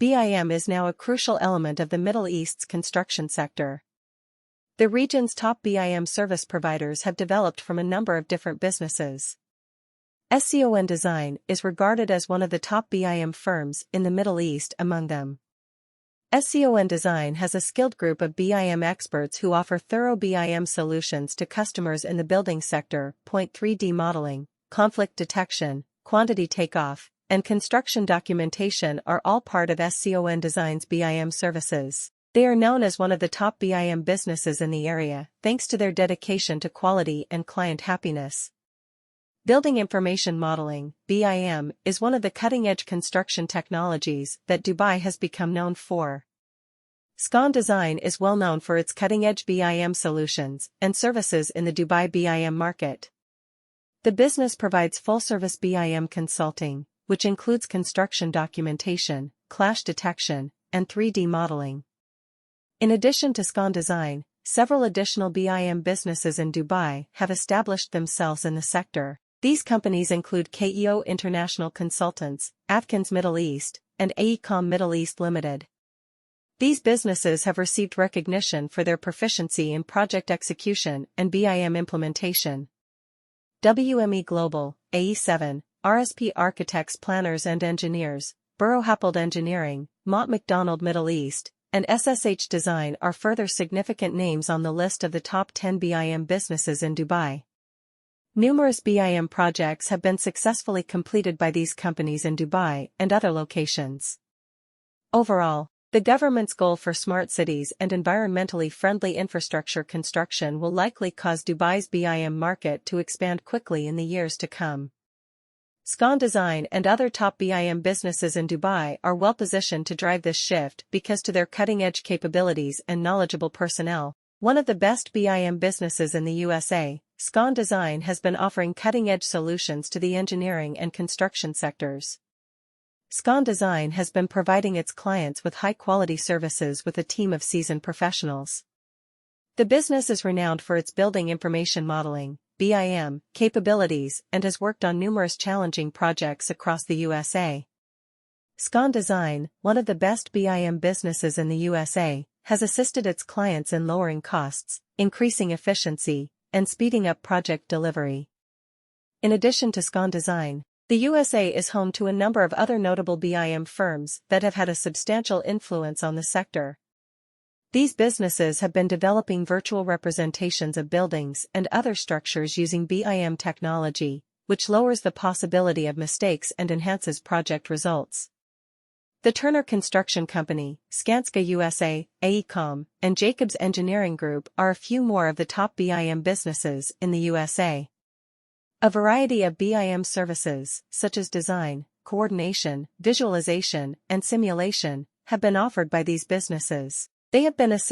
BIM is now a crucial element of the Middle East's construction sector. The region's top BIM service providers have developed from a number of different businesses. SCON Design is regarded as one of the top BIM firms in the Middle East among them. SCON Design has a skilled group of BIM experts who offer thorough BIM solutions to customers in the building sector. 3D modeling, conflict detection, quantity takeoff, and construction documentation are all part of SCON Design's BIM services. They are known as one of the top BIM businesses in the area, thanks to their dedication to quality and client happiness. Building Information Modeling, BIM, is one of the cutting-edge construction technologies that Dubai has become known for. SCON Design is well known for its cutting-edge BIM solutions and services in the Dubai BIM market. The business provides full-service BIM consulting, which includes construction documentation, clash detection, and 3D modeling. In addition to SCON Design, several additional BIM businesses in Dubai have established themselves in the sector. These companies include KEO International Consultants, Atkins Middle East, and AECOM Middle East Limited. These businesses have received recognition for their proficiency in project execution and BIM implementation. WME Global, AE7, RSP Architects Planners and Engineers, Burrow Happold Engineering, Mott MacDonald Middle East, and SSH Design are further significant names on the list of the top 10 BIM businesses in Dubai. Numerous BIM projects have been successfully completed by these companies in Dubai and other locations. Overall, the government's goal for smart cities and environmentally friendly infrastructure construction will likely cause Dubai's BIM market to expand quickly in the years to come. SCON Design and other top BIM businesses in Dubai are well positioned to drive this shift because to their cutting-edge capabilities and knowledgeable personnel. One of the best BIM businesses in the USA, SCON Design has been offering cutting-edge solutions to the engineering and construction sectors. SCON Design has been providing its clients with high-quality services with a team of seasoned professionals. The business is renowned for its building information modeling, BIM, capabilities and has worked on numerous challenging projects across the USA. SCON Design, one of the best BIM businesses in the USA, has assisted its clients in lowering costs, increasing efficiency, and speeding up project delivery. In addition to SCON Design, the USA is home to a number of other notable BIM firms that have had a substantial influence on the sector. These businesses have been developing virtual representations of buildings and other structures using BIM technology, which lowers the possibility of mistakes and enhances project results. The Turner Construction Company, Skanska USA, AECOM, and Jacobs Engineering Group are a few more of the top BIM businesses in the USA. A variety of BIM services, such as design, coordination, visualization, and simulation, have been offered by these businesses. They have been